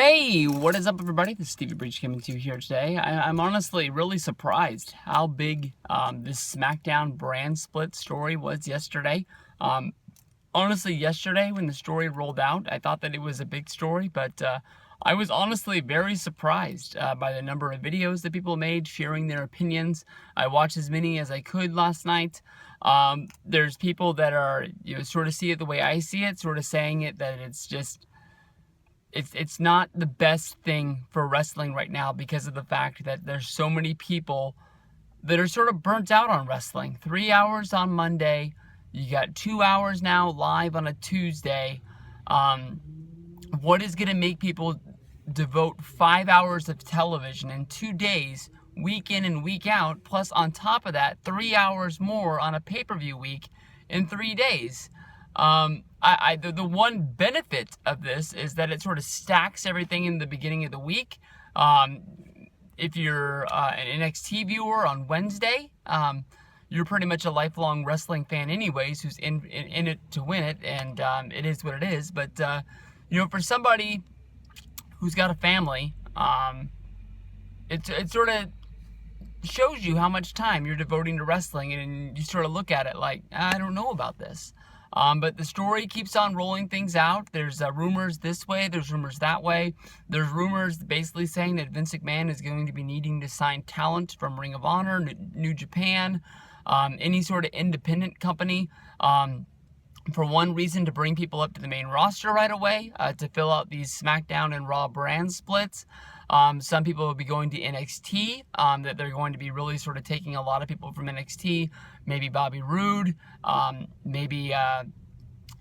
Hey, what is up, everybody? This is Stevie Breach coming to you here today. I'm honestly really surprised how big this SmackDown brand split story was yesterday. Honestly, yesterday when the story rolled out, I thought that it was a big story, but I was honestly very surprised by the number of videos that people made sharing their opinions. I watched as many as I could last night. There's people that are, sort of see it the way I see it, sort of saying it that it's just it's not the best thing for wrestling right now because of the fact that there's so many people that are sort of burnt out on wrestling. 3 hours on Monday, you got 2 hours now live on a Tuesday. What is going to make people devote 5 hours of television in 2 days, week in and week out, plus on top of that, 3 hours more on a pay-per-view week in 3 days? The one benefit of this is that it sort of stacks everything in the beginning of the week. If you're an NXT viewer on Wednesday, you're pretty much a lifelong wrestling fan anyways, who's in it to win it, and it is what it is. But, for somebody who's got a family, it sort of shows you how much time you're devoting to wrestling, and you sort of look at it like, I don't know about this. But the story keeps on rolling things out. There's rumors this way, there's rumors that way. There's rumors basically saying that Vince McMahon is going to be needing to sign talent from Ring of Honor, New Japan, any sort of independent company, for one reason, to bring people up to the main roster right away, to fill out these SmackDown and Raw brand splits. Some people will be going to NXT, that they're going to be really sort of taking a lot of people from NXT, maybe Bobby Roode, maybe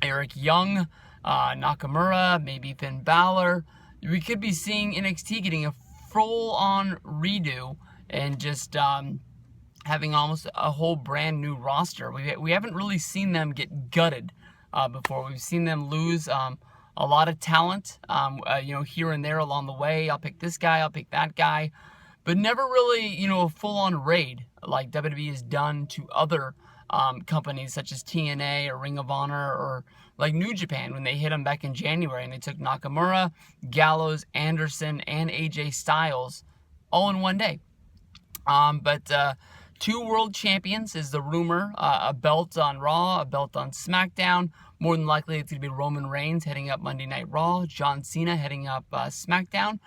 Eric Young, Nakamura, maybe Finn Balor. We could be seeing NXT getting a full-on redo and just having almost a whole brand new roster. We haven't really seen them get gutted before. We've seen them lose a lot of talent, here and there along the way. I'll pick this guy, I'll pick that guy, but never really, a full-on raid like WWE has done to other companies such as TNA or Ring of Honor or like New Japan when they hit them back in January and they took Nakamura, Gallows, Anderson, and AJ Styles all in one day. But 2 world champions is the rumor. A belt on Raw, a belt on SmackDown. More than likely, it's going to be Roman Reigns heading up Monday Night Raw, John Cena heading up SmackDown,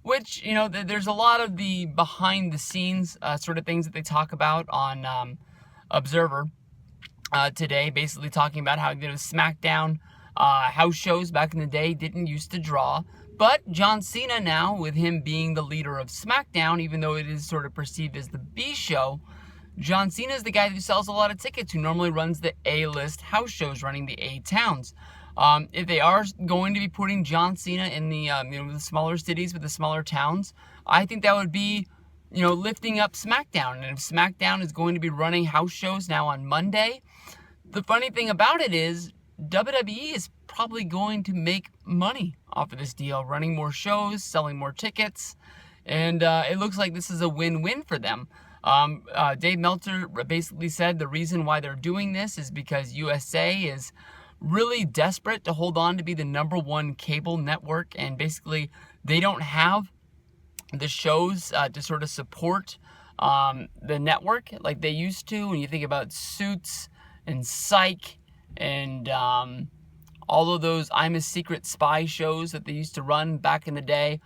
which, there's a lot of the behind-the-scenes sort of things that they talk about on Observer today, basically talking about how SmackDown house shows back in the day didn't used to draw. But John Cena now, with him being the leader of SmackDown, even though it is sort of perceived as the B show, John Cena is the guy who sells a lot of tickets, who normally runs the A-list house shows, running the A-towns. If they are going to be putting John Cena in the the smaller cities with the smaller towns, I think that would be, lifting up SmackDown. And if SmackDown is going to be running house shows now on Monday, the funny thing about it is WWE is probably going to make money off of this deal, running more shows, selling more tickets, and it looks like this is a win-win for them. Dave Meltzer basically said the reason why they're doing this is because USA is really desperate to hold on to be the #1 cable network, and basically they don't have the shows to sort of support the network like they used to. When you think about Suits and Psych and all of those I'm a Secret Spy shows that they used to run back in the day,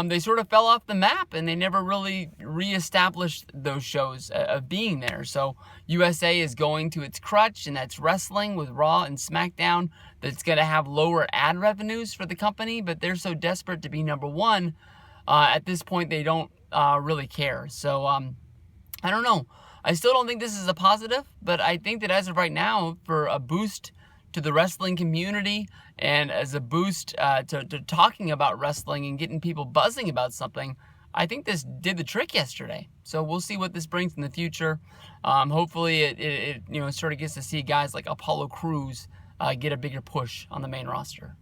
they sort of fell off the map, and they never really reestablished those shows of being there. So USA is going to its crutch, and that's wrestling with Raw and SmackDown. That's going to have lower ad revenues for the company, but they're so desperate to be #1. At this point, they don't really care. So I don't know. I still don't think this is a positive, but I think that as of right now, for a boost to the wrestling community and as a boost to talking about wrestling and getting people buzzing about something, I think this did the trick yesterday. So we'll see what this brings in the future. Hopefully it sort of gets to see guys like Apollo Crews get a bigger push on the main roster.